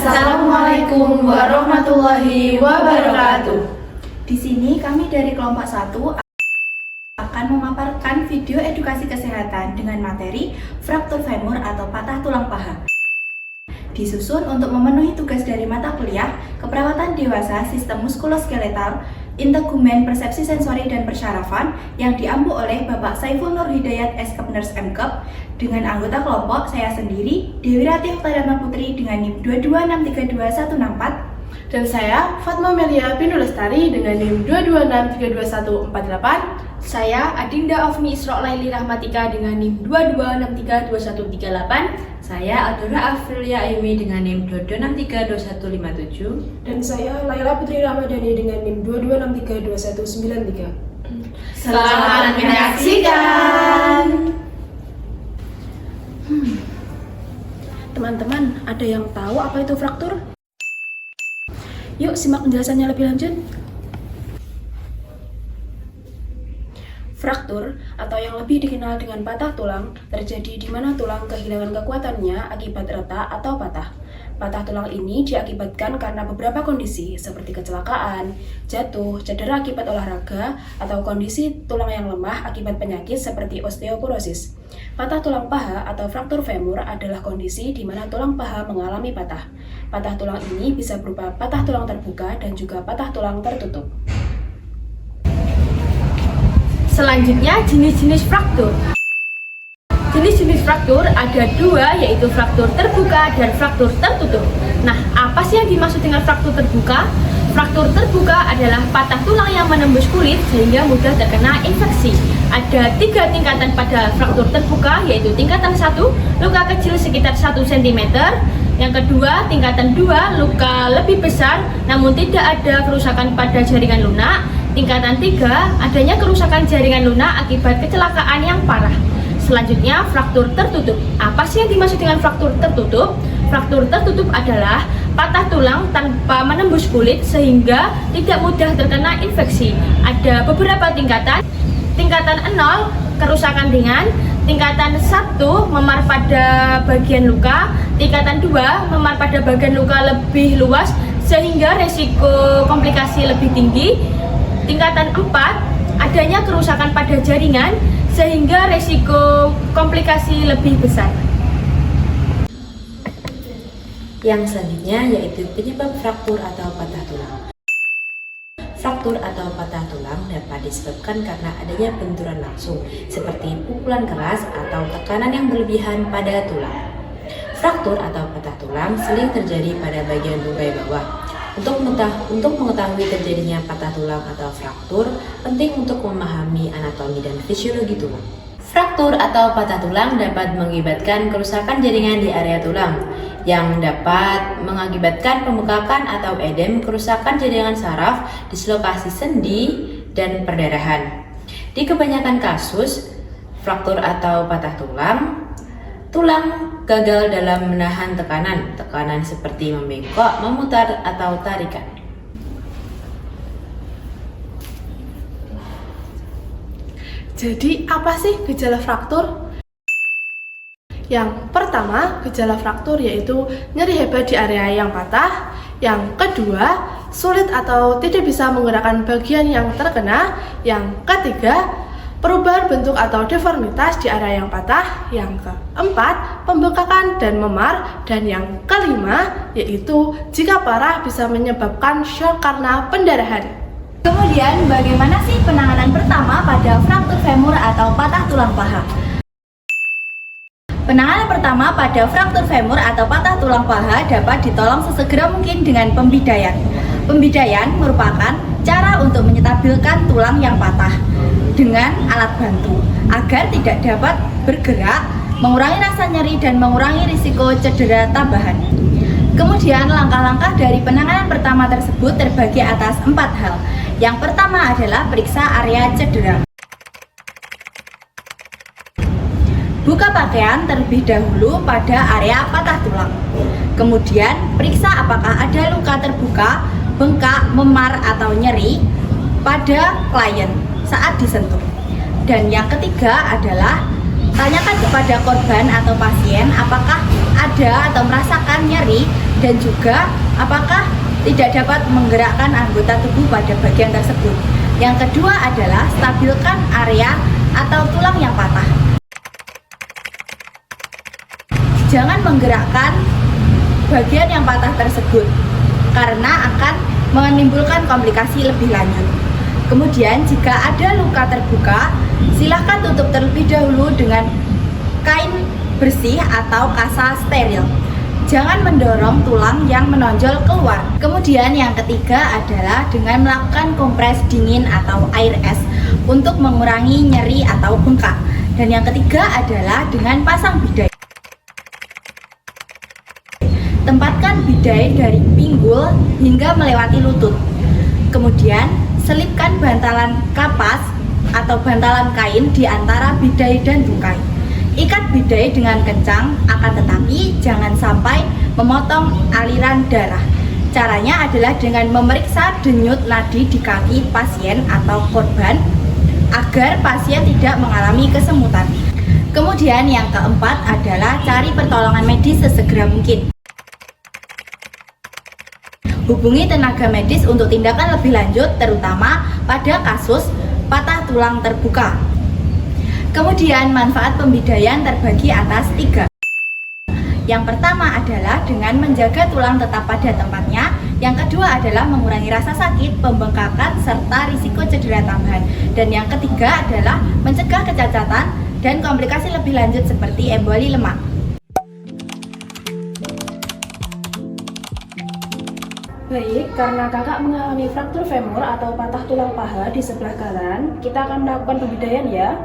Assalamualaikum warahmatullahi wabarakatuh. Di sini kami dari kelompok 1 akan memaparkan video edukasi kesehatan dengan materi fraktur femur atau patah tulang paha. Disusun untuk memenuhi tugas dari mata kuliah keperawatan dewasa sistem muskuloskeletal, integumen, persepsi sensori dan persyarafan yang diampu oleh Bapak Saiful Nur Hidayat SKep Nurse MKep dengan anggota kelompok saya sendiri Dewi Ratih Oktariatma Putri dengan NIM 226321164 Dan saya Fatma Melia Pinur Lestari dengan NIM 226321148. Saya Adinda Ofmi Isra Laili Rahmatika dengan NIM 2232138. Saya Adora Afrilia Aimi dengan NIM 226322157. Dan saya Laila Putri Ramadhani dengan NIM 226322193. Selamat menyaksikan. Teman-teman, ada yang tahu apa itu fraktur? Yuk simak penjelasannya lebih lanjut. Fraktur atau yang lebih dikenal dengan patah tulang terjadi di mana tulang kehilangan kekuatannya akibat retak atau patah. Patah tulang ini diakibatkan karena beberapa kondisi seperti kecelakaan, jatuh, cedera akibat olahraga, atau kondisi tulang yang lemah akibat penyakit seperti osteoporosis. Patah tulang paha atau fraktur femur adalah kondisi di mana tulang paha mengalami patah. Patah tulang ini bisa berupa patah tulang terbuka dan juga patah tulang tertutup. Selanjutnya, jenis-jenis fraktur. Jenis-jenis fraktur ada dua, yaitu fraktur terbuka dan fraktur tertutup. Nah, apa sih yang dimaksud dengan fraktur terbuka? Fraktur terbuka adalah patah tulang yang menembus kulit sehingga mudah terkena infeksi. Ada 3 tingkatan pada fraktur terbuka, yaitu tingkatan 1, luka kecil sekitar 1 cm. Yang kedua, tingkatan 2, luka lebih besar namun tidak ada kerusakan pada jaringan lunak. Tingkatan 3, adanya kerusakan jaringan lunak akibat kecelakaan yang parah. Selanjutnya, fraktur tertutup. Apa sih yang dimaksud dengan fraktur tertutup? Fraktur tertutup adalah patah tulang tanpa menembus kulit sehingga tidak mudah terkena infeksi. Ada beberapa tingkatan. Tingkatan 0, kerusakan ringan. Tingkatan 1, memar pada bagian luka. Tingkatan 2, memar pada bagian luka lebih luas sehingga resiko komplikasi lebih tinggi. Tingkatan 4, adanya kerusakan pada jaringan sehingga resiko komplikasi lebih besar. Yang selanjutnya yaitu penyebab fraktur atau patah tulang. Fraktur atau patah tulang dapat disebabkan karena adanya benturan langsung seperti pukulan keras atau tekanan yang berlebihan pada tulang. Fraktur atau patah tulang sering terjadi pada bagian bungkai bawah. Untuk mengetahui terjadinya patah tulang atau fraktur, penting untuk memahami anatomi dan fisiologi tulang. Fraktur atau patah tulang dapat mengakibatkan kerusakan jaringan di area tulang, yang dapat mengakibatkan pembengkakan atau edem, kerusakan jaringan saraf, dislokasi sendi, dan perdarahan. Di kebanyakan kasus, fraktur atau patah tulang gagal dalam menahan tekanan seperti membengkok, memutar, atau tarikan. Jadi, apa sih gejala fraktur? Yang pertama, gejala fraktur yaitu nyeri hebat di area yang patah. Yang kedua, sulit atau tidak bisa menggerakkan bagian yang terkena. Yang ketiga, perubahan bentuk atau deformitas di area yang patah. Yang keempat, pembengkakan dan memar. Dan yang kelima, yaitu jika parah bisa menyebabkan shock karena pendarahan. Kemudian, bagaimana sih penanganan pertama pada fraktur femur atau patah tulang paha? Penanganan pertama pada fraktur femur atau patah tulang paha dapat ditolong sesegera mungkin dengan pembidaian. Pembidaian merupakan cara untuk menyetabilkan tulang yang patah dengan alat bantu agar tidak dapat bergerak, mengurangi rasa nyeri dan mengurangi risiko cedera tambahan. Kemudian langkah-langkah dari penanganan pertama tersebut terbagi atas 4 hal. Yang pertama adalah periksa area cedera. Buka pakaian terlebih dahulu pada area patah tulang. Kemudian periksa apakah ada luka terbuka, bengkak, memar atau nyeri pada klien saat disentuh. Dan yang ketiga adalah tanyakan kepada korban atau pasien apakah ada atau merasakan nyeri dan juga apakah tidak dapat menggerakkan anggota tubuh pada bagian tersebut. Yang kedua adalah stabilkan area atau tulang yang patah. Jangan menggerakkan bagian yang patah tersebut karena akan menimbulkan komplikasi lebih lanjut. Kemudian jika ada luka terbuka, silahkan tutup terlebih dahulu dengan kain bersih atau kasa steril. Jangan mendorong tulang yang menonjol keluar. Kemudian yang ketiga adalah dengan melakukan kompres dingin atau air es untuk mengurangi nyeri atau bengkak. Dan yang ketiga adalah dengan pasang bidai. Tempatkan bidai dari pinggul hingga melewati lutut. Kemudian selipkan bantalan kapas atau bantalan kain di antara bidai dan tungkai. Ikat bidai dengan kencang, akan tetapi jangan sampai memotong aliran darah. Caranya adalah dengan memeriksa denyut nadi di kaki pasien atau korban agar pasien tidak mengalami kesemutan. Kemudian yang keempat adalah cari pertolongan medis sesegera mungkin. Hubungi tenaga medis untuk tindakan lebih lanjut, terutama pada kasus patah tulang terbuka. Kemudian manfaat pembidaian terbagi atas 3. Yang pertama adalah dengan menjaga tulang tetap pada tempatnya. Yang kedua adalah mengurangi rasa sakit, pembengkakan, serta risiko cedera tambahan. Dan yang ketiga adalah mencegah kecacatan dan komplikasi lebih lanjut seperti emboli lemak. Baik, karena kakak mengalami fraktur femur atau patah tulang paha di sebelah kanan, kita akan melakukan pembidaian ya.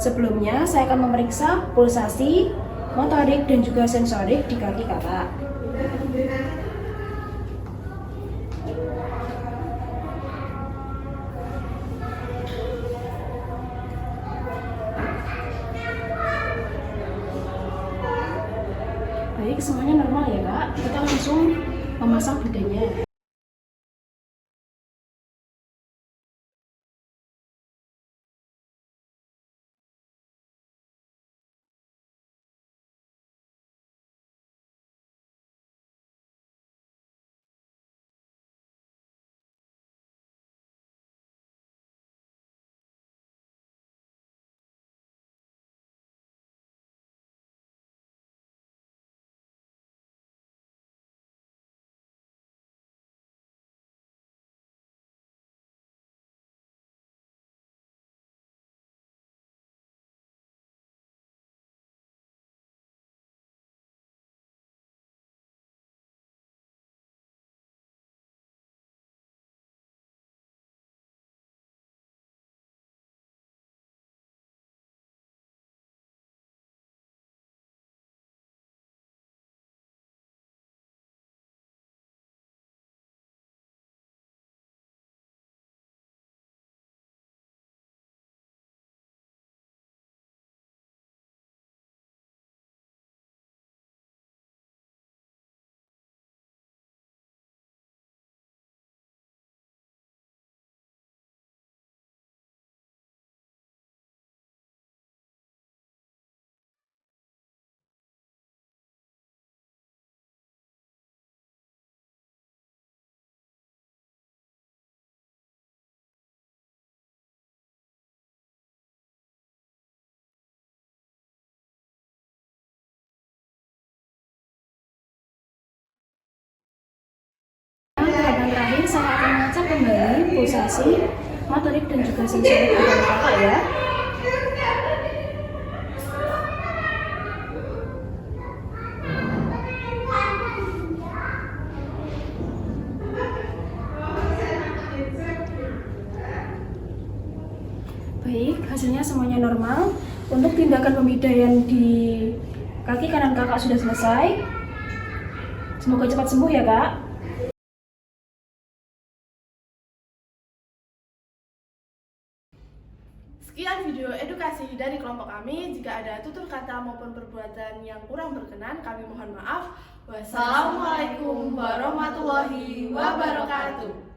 Sebelumnya, saya akan memeriksa pulsasi, motorik, dan juga sensorik di kaki kakak. Baik, semuanya normal ya kak. Kita langsung memasang bidainya. Tahapan terakhir saya akan mengecek kembali pulsasi, motorik, dan juga sensorik di kaki kakak ya. Baik, hasilnya semuanya normal. Untuk tindakan pembidaian di kaki kanan kakak sudah selesai. Semoga cepat sembuh ya kak. Sekian video edukasi dari kelompok kami. Jika ada tutur kata maupun perbuatan yang kurang berkenan, kami mohon maaf. Wassalamualaikum warahmatullahi wabarakatuh.